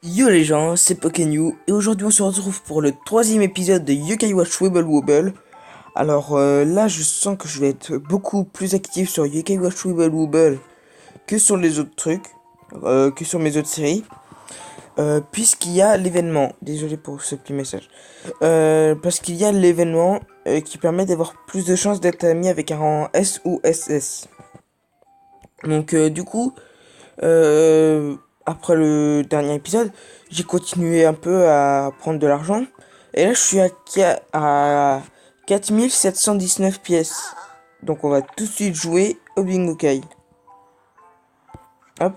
Yo les gens, c'est Pokénew et aujourd'hui on se retrouve pour le troisième épisode de Yokai Watch Wibble Wobble. Alors là je sens que je vais être beaucoup plus actif sur Yokai Watch Wibble Wobble que sur les autres trucs, que sur mes autres séries. Puisqu'il y a l'événement, désolé pour ce petit message, parce qu'il y a l'événement qui permet d'avoir plus de chances d'être ami avec un rang S ou SS. Donc du coup, euh, après le dernier épisode, j'ai continué un peu à prendre de l'argent. Et là, je suis à 4719 pièces. Donc on va tout de suite jouer au Bingo Kai. Hop,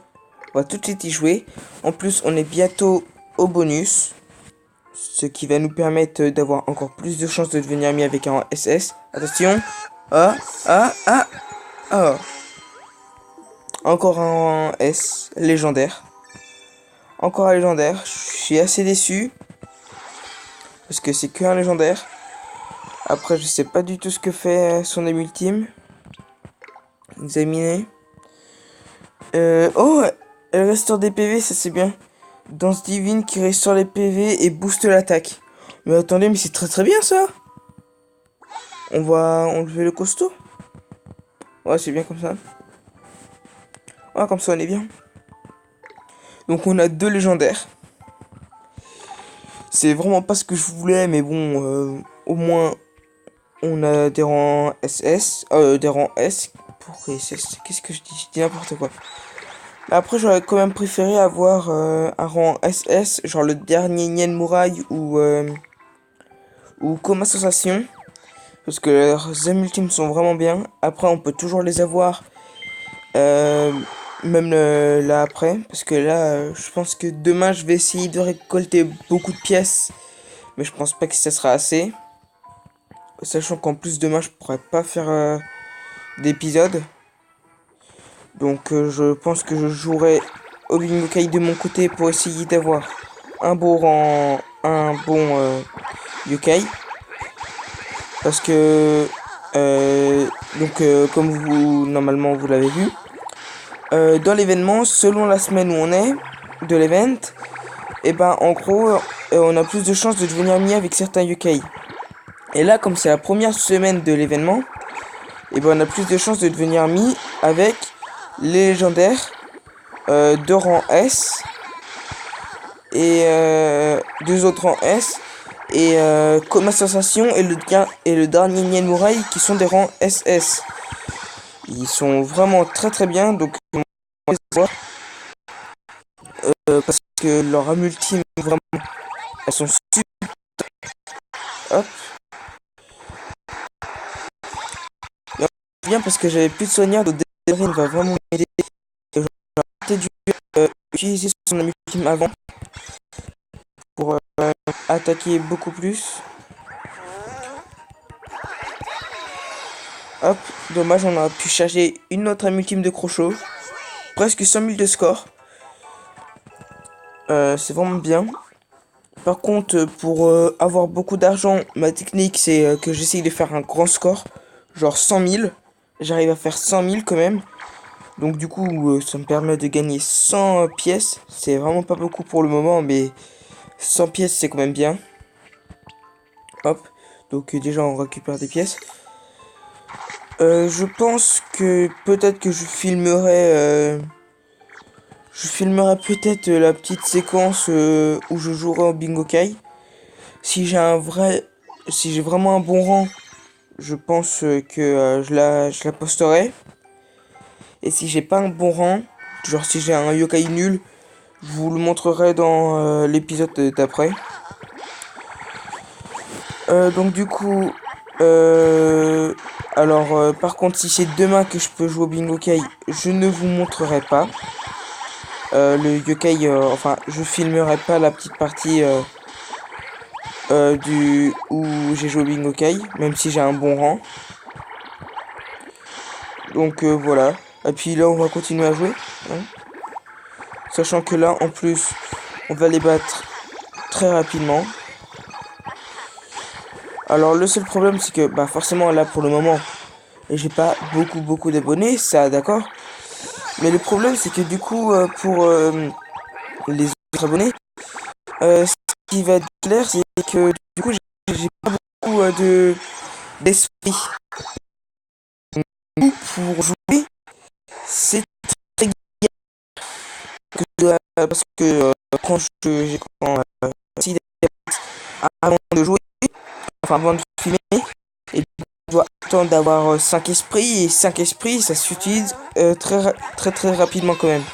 on va tout de suite y jouer. En plus, on est bientôt au bonus. Ce qui va nous permettre d'avoir encore plus de chances de devenir ami avec un SS. Attention. Ah, ah, ah, ah. Encore un S légendaire. Encore un légendaire. Je suis assez déçu. Parce que c'est que un légendaire. Après, je sais pas du tout ce que fait son aime ultime. Examiner. Oh, elle restaure des PV, ça c'est bien. Danse divine qui restaure les PV et booste l'attaque. Mais attendez, mais c'est très très bien ça. On va enlever le costaud. Ouais, c'est bien comme ça. Ouais, comme ça on est bien. Donc on a deux légendaires. C'est vraiment pas ce que je voulais, mais bon, au moins on a des rangs SS, des rangs S pour SS. Qu'est-ce que je dis? Je dis n'importe quoi. Après, j'aurais quand même préféré avoir un rang SS, genre le dernier Nien Murai ou Coma Sensation, parce que leurs aimes ultimes sont vraiment bien. Après, on peut toujours les avoir, euh, même là après, parce que là, je pense que demain, je vais essayer de récolter beaucoup de pièces, mais je pense pas que ça sera assez. Sachant qu'en plus, demain, je pourrais pas faire d'épisode. Donc, je pense que je jouerai au Bingo Kai de mon côté pour essayer d'avoir un beau rang, un bon yokai. Parce que, comme vous, normalement, vous l'avez vu, dans l'événement, selon la semaine où on est, de l'event, et ben, en gros, on a plus de chances de devenir ami avec certains yokai. Et là, comme c'est la première semaine de l'événement, et ben, on a plus de chances de devenir ami avec les légendaires de rang S et deux autres en S et Coma Sensation et le dernier Nien Murai qui sont des rangs SS. Ils sont vraiment très très bien, donc parce que leur âme ultime vraiment elles sont super. Hop, bien parce que j'avais plus de soigneur, donc Dédrine va vraiment m'aider. J'aurais peut-être dû utiliser son âme ultime avant pour attaquer beaucoup plus. Hop, dommage, on aurait pu charger une autre âme ultime de Crochot. Presque 100 000 de score. C'est vraiment bien. Par contre, pour avoir beaucoup d'argent, ma technique c'est que j'essaye de faire un grand score. Genre 100 000. J'arrive à faire 100 000 quand même. Donc du coup, ça me permet de gagner 100 pièces. C'est vraiment pas beaucoup pour le moment, mais 100 pièces c'est quand même bien. Hop. Donc déjà on récupère des pièces. Je pense que peut-être que je filmerai peut-être la petite séquence où je jouerai au Bingo Kai. Si j'ai si j'ai vraiment un bon rang, je pense que je la posterai. Et si j'ai pas un bon rang, genre si j'ai un yokai nul, je vous le montrerai dans l'épisode d'après. Donc du coup, par contre, si c'est demain que je peux jouer au Bingo Kai, je ne vous montrerai pas le yokai. Enfin, je filmerai pas la petite partie du où j'ai joué au Bingo Kai, même si j'ai un bon rang. Donc voilà. Et puis là, on va continuer à jouer, hein. Sachant que là, en plus, on va les battre très rapidement. Alors le seul problème, c'est que bah forcément là pour le moment, j'ai pas beaucoup d'abonnés, ça d'accord. Mais le problème, c'est que du coup, pour les autres abonnés, Ce qui va être clair, c'est que du coup, j'ai pas beaucoup d'esprit. Pour jouer, c'est très que parce que quand si avant de jouer, enfin avant de filmer, et on doit attendre d'avoir 5 esprits, et 5 esprits ça s'utilise très rapidement quand même.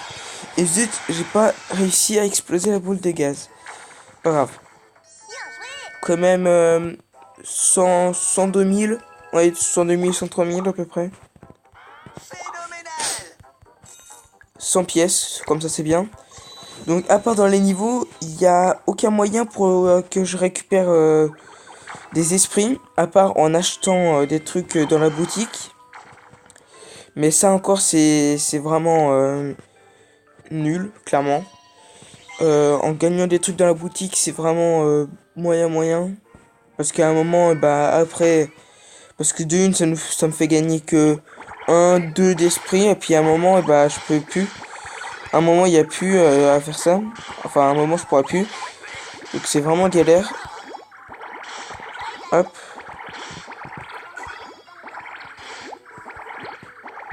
Et zut, j'ai pas réussi à exploser la boule de gaz. Pas grave. Quand même 102 000, ouais, 102 000, 103 000 à peu près. 100 pièces, comme ça c'est bien. Donc à part dans les niveaux, il n'y a aucun moyen pour que je récupère des esprits, à part en achetant des trucs dans la boutique. Mais ça encore c'est vraiment nul, clairement. En gagnant des trucs dans la boutique, c'est vraiment moyen. Parce qu'à un moment, bah après, parce que de une, ça me fait gagner que un 2 d'esprit, et puis à un moment, bah je peux plus. À un moment, il n'y a plus à faire ça. Enfin, à un moment, je pourrais plus. Donc c'est vraiment galère. Hop.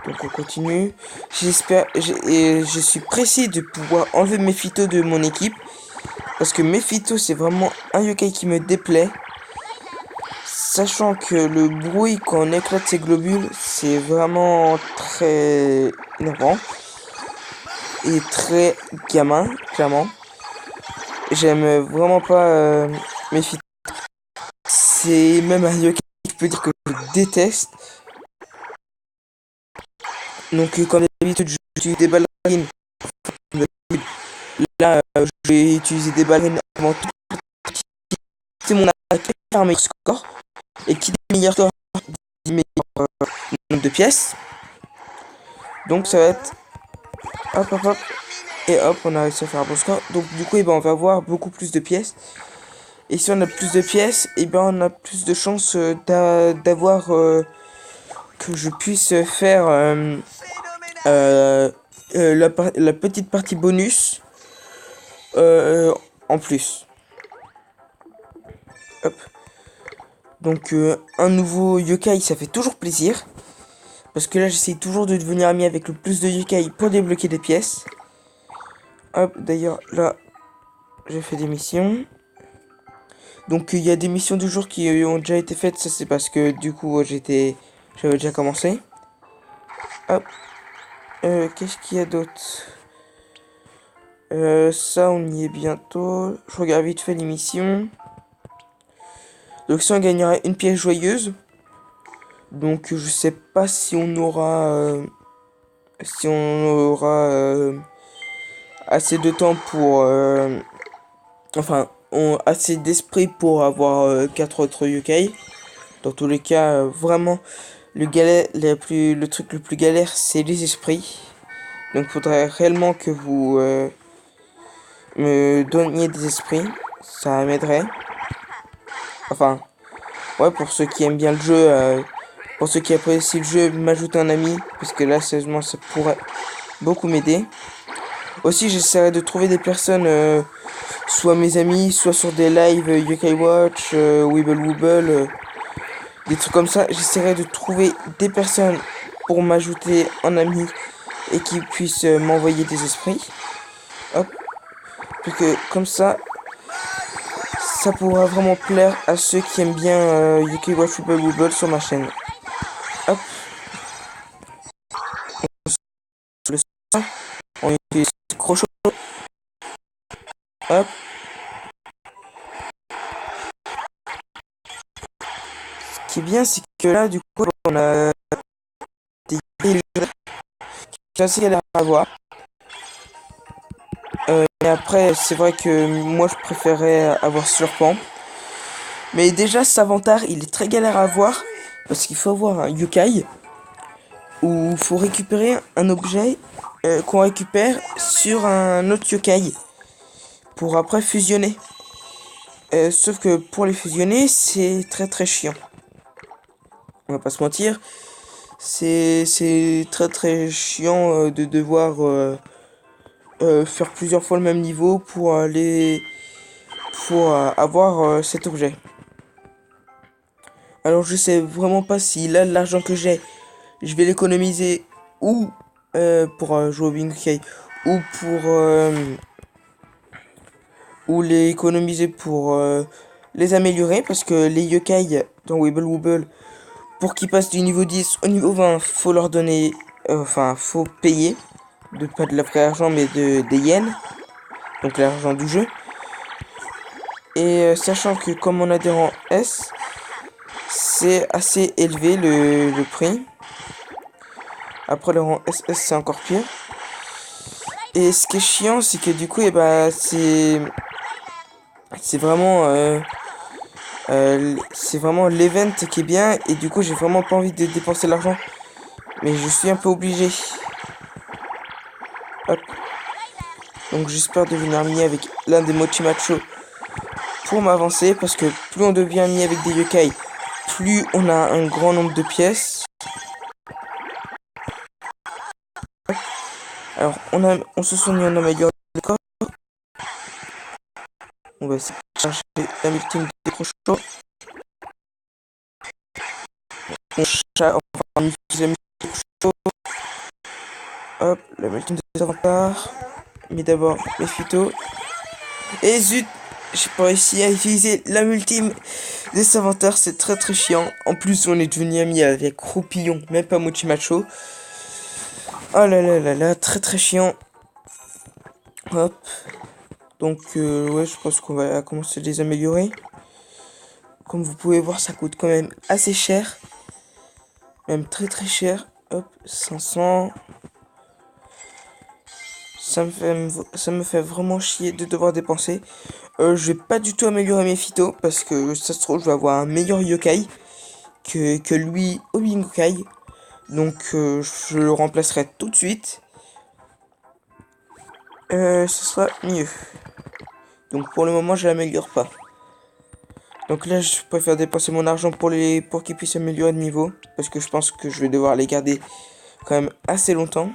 Donc on continue. Et je suis pressé de pouvoir enlever Mephito de mon équipe. Parce que Mephito, c'est vraiment un yokai qui me déplaît. Sachant que le bruit quand on éclate ses globules, c'est vraiment très énervant. Et très gamin, clairement. J'aime vraiment pas Mephito. C'est même un yokai que je peux dire que je déteste. Donc comme d'habitude, j'utilise des ballerines. Là, je vais utiliser des ballerines avant tout. C'est mon attaque par meilleur score. Et qui dit meilleur score dit meilleur nombre de pièces. Donc ça va être hop. Et hop, on a réussi à faire un bon score. Donc du coup, on va avoir beaucoup plus de pièces. Et si on a plus de pièces, on a plus de chances d'avoir que je puisse faire la petite partie bonus en plus. Hop. Donc un nouveau yokai, ça fait toujours plaisir. Parce que là, j'essaye toujours de devenir ami avec le plus de yokai pour débloquer des pièces. Hop, d'ailleurs, là, j'ai fait des missions. Donc il y a des missions du jour qui ont déjà été faites. Ça, c'est parce que du coup, j'avais déjà commencé. Hop. Qu'est-ce qu'il y a d'autre? Ça, on y est bientôt. Je regarde vite fait l'émission. Donc ça, on gagnera une pièce joyeuse. Donc je sais pas si on aura assez de temps pour enfin assez d'esprit pour avoir 4 autres yokai. Dans tous les cas, vraiment le truc le plus galère, c'est les esprits. Donc faudrait réellement que vous me donniez des esprits, ça m'aiderait. Enfin, ouais, pour ceux qui aiment bien le jeu, pour ceux qui apprécient le jeu, m'ajouter un ami, parce que là, sérieusement, ça pourrait beaucoup m'aider. Aussi, j'essaierai de trouver des personnes, soit mes amis, soit sur des lives Yokai Watch, Weeble Wobble, des trucs comme ça. J'essaierai de trouver des personnes pour m'ajouter en ami et qui puissent m'envoyer des esprits. Hop. Parce que comme ça pourra vraiment plaire à ceux qui aiment bien Yokai Watch Weeble Wobble sur ma chaîne. Hop. Le son, on utilise crochet. Hop. Ce qui est bien, c'est que là, du coup, on a des légendaires qui sont assez galères à voir. Et après, c'est vrai que moi, je préférais avoir Slurpant. Mais déjà, Savantar, il est très galère à avoir. Parce qu'il faut avoir un yokai où il faut récupérer un objet qu'on récupère sur un autre yokai pour après fusionner. Sauf que pour les fusionner, c'est très chiant. On va pas se mentir. C'est très chiant de devoir faire plusieurs fois le même niveau pour aller pour avoir cet objet. Alors je sais vraiment pas si là l'argent que j'ai, je vais l'économiser ou pour jouer au bingo ou pour ou les économiser pour les améliorer parce que les yokai dans Wibble Wobble, pour qu'ils passent du niveau 10 au niveau 20, faut leur donner enfin faut payer pas de la vraie argent mais des yens, donc l'argent du jeu. Et sachant que comme on a des rangs S, c'est assez élevé le prix. Après le rang SS c'est encore pire. Et ce qui est chiant c'est que du coup c'est vraiment c'est vraiment l'event qui est bien et du coup j'ai vraiment pas envie de dépenser l'argent. Mais je suis un peu obligé. Hop. Donc j'espère devenir ami avec l'un des Mochi Macho pour m'avancer parce que plus on devient ami avec des yokai, plus on a un grand nombre de pièces. Alors on se soigne, on améliore le corps. On va essayer de chercher la multime des crochets. On utilise la multime des crochets. Hop, la multime des avatars. Mais d'abord les phytos. Et zut, j'ai pas réussi à utiliser la multime des savanteurs, c'est très très chiant. En plus, on est devenu amis avec Roupillon, même pas Mochi Macho. Oh là là là là, très très chiant. Hop. Donc, ouais, je pense qu'on va commencer à les améliorer. Comme vous pouvez voir, ça coûte quand même assez cher. Même très très cher. Hop, 500. Ça me fait vraiment chier de devoir dépenser. Je vais pas du tout améliorer mes phytos parce que ça se trouve, je vais avoir un meilleur yokai que lui au Bingokai. Donc, je le remplacerai tout de suite. Ce sera mieux. Donc, pour le moment, je l'améliore pas. Donc là, je préfère dépenser mon argent pour qu'ils puissent améliorer de niveau. Parce que je pense que je vais devoir les garder quand même assez longtemps.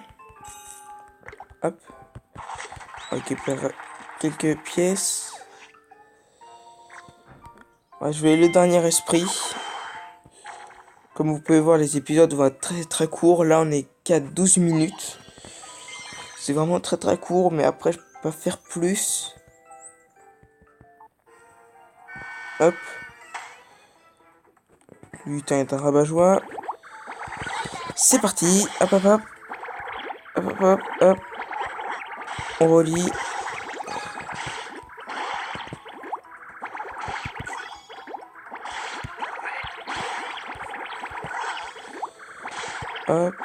Hop. On récupère quelques pièces. Ouais, je vais le dernier esprit. Comme vous pouvez voir, les épisodes vont être très très courts. Là, on est qu'à 12 minutes. C'est vraiment très très court, mais après, je peux pas faire plus. Hop. Lutin est un rabat-joie. C'est parti. Hop, hop, hop. Hop, hop, hop, hop. On relie. Hop.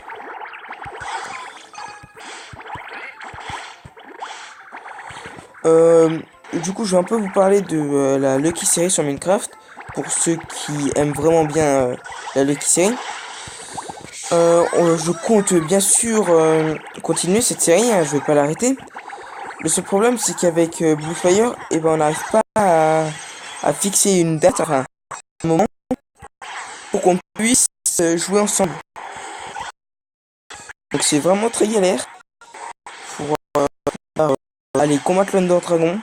Du coup, je vais un peu vous parler de la Lucky Series sur Minecraft. Pour ceux qui aiment vraiment bien la Lucky Series. Je compte bien sûr continuer cette série, hein, je vais pas l'arrêter. Le seul problème, c'est qu'avec Bluefire, eh ben, on n'arrive pas à fixer une date, enfin, un moment, pour qu'on puisse jouer ensemble. Donc c'est vraiment très galère pour aller combattre l'Under Dragon,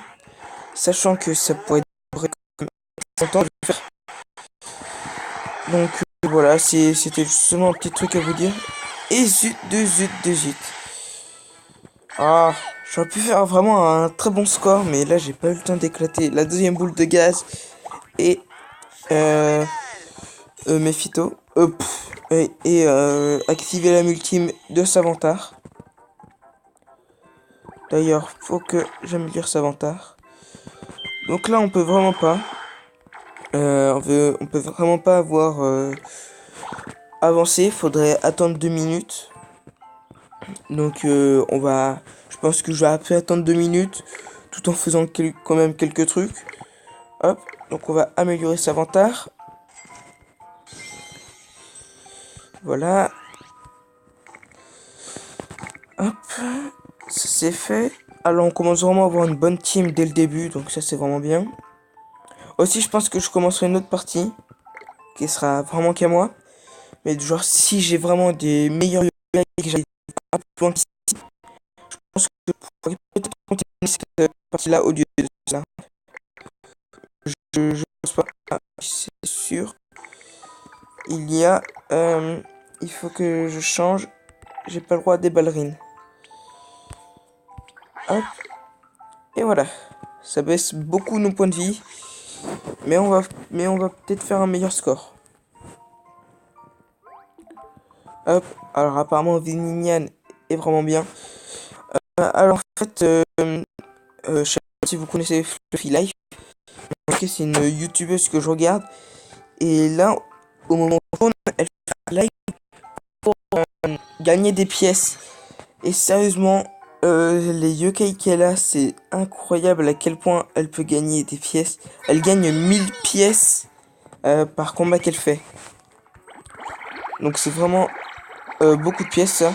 sachant que ça pourrait durer longtemps de faire. Donc voilà, c'était justement un petit truc à vous dire. Et zut, de zut. Ah, j'aurais pu faire vraiment un très bon score, mais là j'ai pas eu le temps d'éclater la deuxième boule de gaz et mes phytos. Activer la multime de Savantar. D'ailleurs, faut que j'améliore Savantar. Donc là, on peut vraiment pas. On peut vraiment pas avoir avancé. Faudrait attendre 2 minutes. Donc je pense que je vais après attendre 2 minutes, tout en faisant quand même quelques trucs. Hop, donc on va améliorer Savantar. Voilà. Hop, ça c'est fait. Alors on commence vraiment à avoir une bonne team dès le début, donc ça c'est vraiment bien. Aussi je pense que je commencerai une autre partie, qui sera vraiment qu'à moi. Mais genre si j'ai vraiment des meilleurs yokai que j'aille un peu plus loin qu'ici, je pense que je pourrais peut-être continuer cette partie-là au lieu de ça. je pense pas. Ah, c'est sûr. Il y a... il faut que je change. J'ai pas le droit à des ballerines. Hop. Et voilà. Ça baisse beaucoup nos points de vie. Mais on va peut-être faire un meilleur score. Hop. Alors apparemment Vininian est vraiment bien. Alors en fait, je sais pas si vous connaissez Fluffy Life. C'est une youtubeuse que je regarde. Et là, au moment où on tourne, elle fait un live pour gagner des pièces. Et sérieusement, les yokai qu'elle a, c'est incroyable à quel point elle peut gagner des pièces. Elle gagne 1000 pièces par combat qu'elle fait. Donc c'est vraiment beaucoup de pièces ça.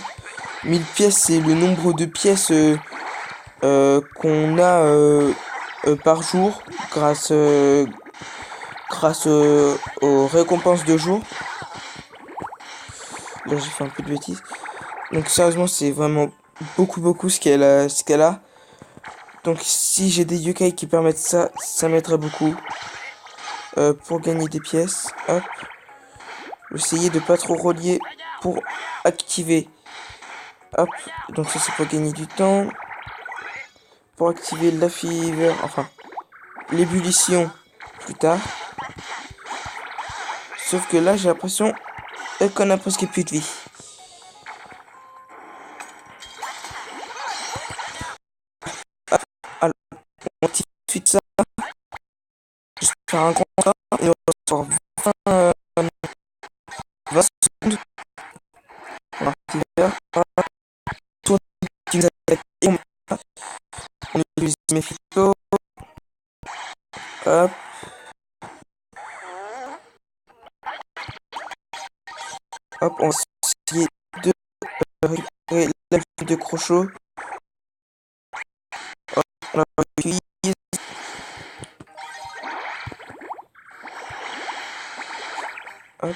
1000 pièces, c'est le nombre de pièces qu'on a par jour grâce aux récompenses de jour. Là j'ai fait un peu de bêtises. Donc sérieusement c'est vraiment beaucoup ce qu'elle a. Donc si j'ai des yokai qui permettent ça, ça m'aiderait beaucoup. Pour gagner des pièces. Hop. Essayer de pas trop relier pour activer. Hop. Donc ça c'est pour gagner du temps. Pour activer la fever. Enfin. L'ébullition plus tard. Sauf que là j'ai l'impression qu'on a presque plus de vie. Hop. Alors on active tout de suite ça. Juste faire un grand pas. Et on va recevoir 20 secondes. On va activer. Tourner une attaque. Et on utilise mes phytos. Hop. Hop. On va essayer de récupérer la bulle de crochet. Hop. On la utilise. Hop.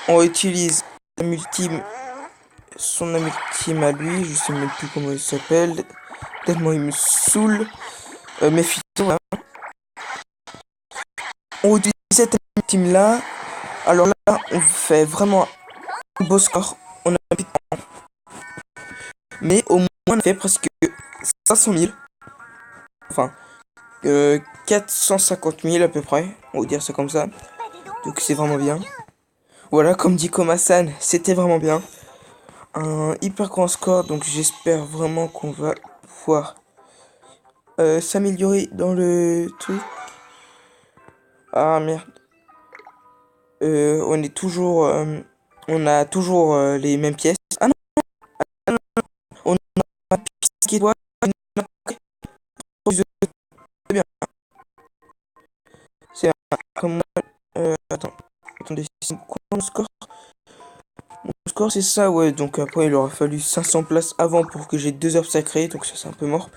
On utilise la multime, son ultime à lui, je sais même plus comment il s'appelle, tellement il me saoule. Mephisto, hein. On utilise cette ultime là, alors là on fait vraiment un beau score, on a un peu de temps. Mais au moins on a fait presque 500 000, enfin 450 000 à peu près, on va dire ça comme ça, donc c'est vraiment bien. Voilà, comme dit Komasan, c'était vraiment bien. Un hyper grand score, donc j'espère vraiment qu'on va pouvoir s'améliorer dans le truc. Ah merde. On est toujours... on a toujours les mêmes pièces. Ah non, on a une pièce qui doit... C'est bien. C'est comme... attends. Attendez, c'est quoi mon score? Mon score c'est ça, ouais. Donc après il aura fallu 500 places avant pour que j'ai 2 orbes sacrés. Donc ça c'est un peu mort. De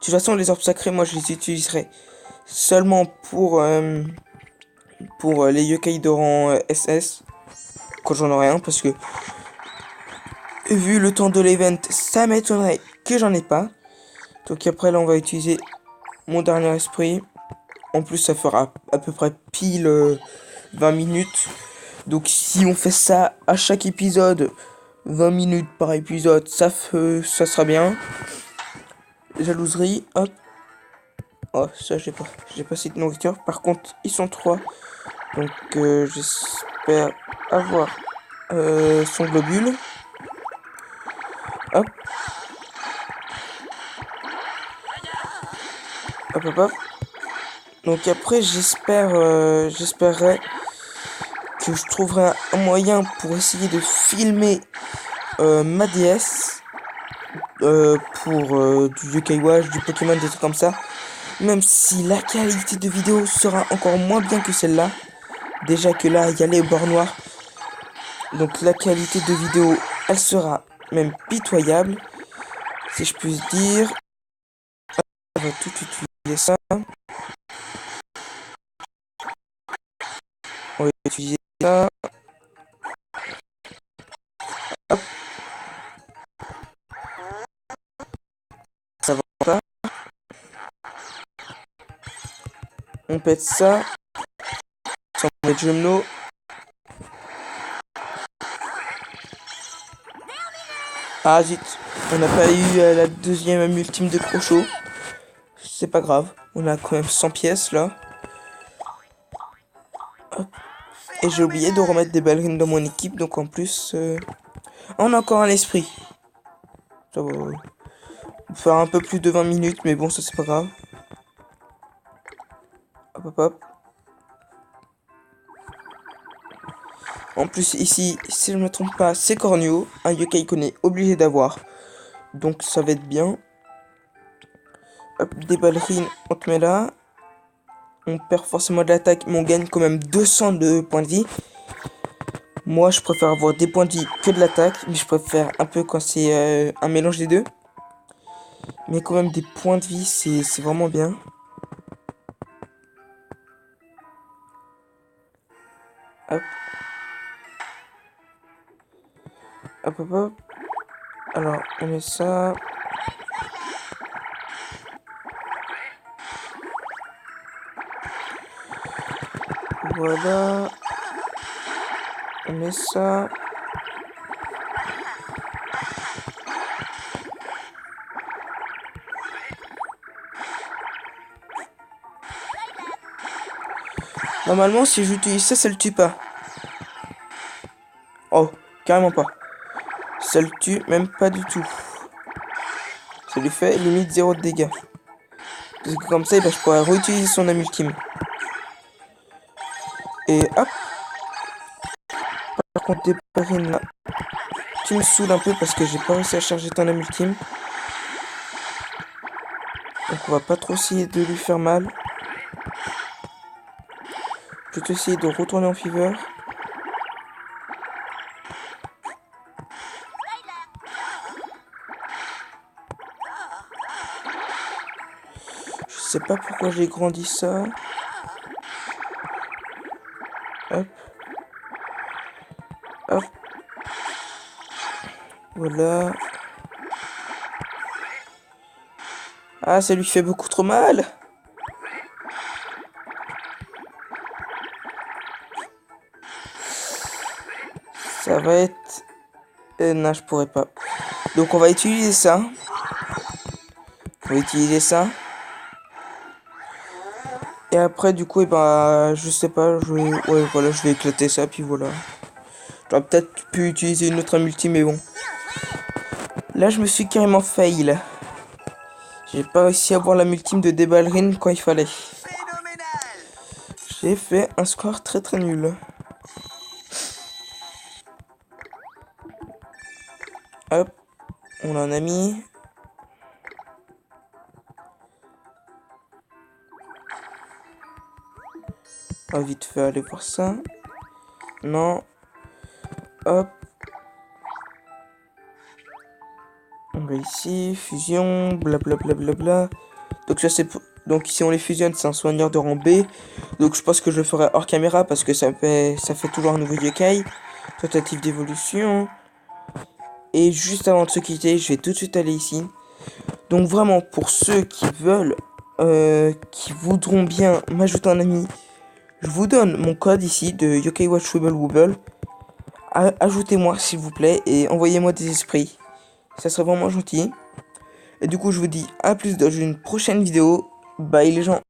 toute façon les orbes sacrés, moi je les utiliserai seulement pour les yokai de rang SS. Quand j'en aurai un, parce que vu le temps de l'event, ça m'étonnerait que j'en ai pas. Donc après là on va utiliser mon dernier esprit. En plus ça fera à peu près pile 20 minutes. Donc si on fait ça à chaque épisode, 20 minutes par épisode, ça sera bien. Jalouserie, hop. Oh ça j'ai pas assez de nourriture. Par contre ils sont 3. Donc j'espère avoir son globule. Hop. Hop hop hop. Donc après j'espérerais que je trouverai un moyen pour essayer de filmer ma DS pour du Yokai Watch, du Pokémon, des trucs comme ça. Même si la qualité de vidéo sera encore moins bien que celle-là. Déjà que là, il y a les bords noirs. Donc la qualité de vidéo, elle sera même pitoyable, si je puis dire. On va tout utiliser ça. On va utiliser ça. Hop. Ça va pas. On pète ça. Sans mettre Jumno. Ah zut, on n'a pas eu la deuxième ultime de Crochot. C'est pas grave, on a quand même 100 pièces là. Hop. Et j'ai oublié de remettre des ballerines dans mon équipe, donc en plus... on a encore un esprit. Ça va faire un peu plus de 20 minutes, mais bon, ça c'est pas grave. Hop hop hop. En plus ici, si je ne me trompe pas, c'est Cornio, un yokai qu'on est obligé d'avoir. Donc ça va être bien. Hop, des ballerines, on te met là. On perd forcément de l'attaque, mais on gagne quand même 200 de points de vie. Moi, je préfère avoir des points de vie que de l'attaque, mais je préfère un peu quand c'est un mélange des deux. Mais quand même, des points de vie, c'est vraiment bien. Hop. Hop, hop, hop. Alors, on met ça. Voilà. On met ça. Normalement, si j'utilise ça, ça le tue pas. Oh, carrément pas. Ça le tue même pas du tout. Ça lui fait limite 0 de dégâts. Parce que comme ça, bah, je pourrais réutiliser son âme ultime. Et hop. Par contre, des ballerines là. Tu me saoules un peu parce que j'ai pas réussi à charger ton âme ultime. Donc on va pas trop essayer de lui faire mal. Je vais essayer de retourner en fever. Je sais pas pourquoi j'ai grandi ça. Hop. Hop. Voilà. Ah, ça lui fait beaucoup trop mal. Ça va être... non, je pourrais pas. Donc on va utiliser ça. On va utiliser ça. Et après, du coup, je sais pas, ouais, voilà, je vais éclater ça, puis voilà. J'aurais peut-être pu utiliser une autre multi, mais bon. Là, je me suis carrément fail. J'ai pas réussi à avoir la multime de des ballerines quand il fallait. J'ai fait un score très très nul. Hop, on en a mis. On va vite fait aller voir ça. Non. Hop. On va ici, fusion, blablabla. Bla, bla, bla. Donc ça c'est... Donc si on les fusionne, c'est un soigneur de rang B. Donc je pense que je le ferai hors caméra parce que ça fait toujours un nouveau yokai. Tentative d'évolution. Et juste avant de se quitter, je vais tout de suite aller ici. Donc vraiment, pour ceux qui veulent, qui voudront bien m'ajouter un ami, je vous donne mon code ici de Yokai Watch Wibble Wobble. Ajoutez-moi s'il vous plaît et envoyez-moi des esprits. Ça serait vraiment gentil. Et du coup, je vous dis à plus dans une prochaine vidéo. Bye les gens.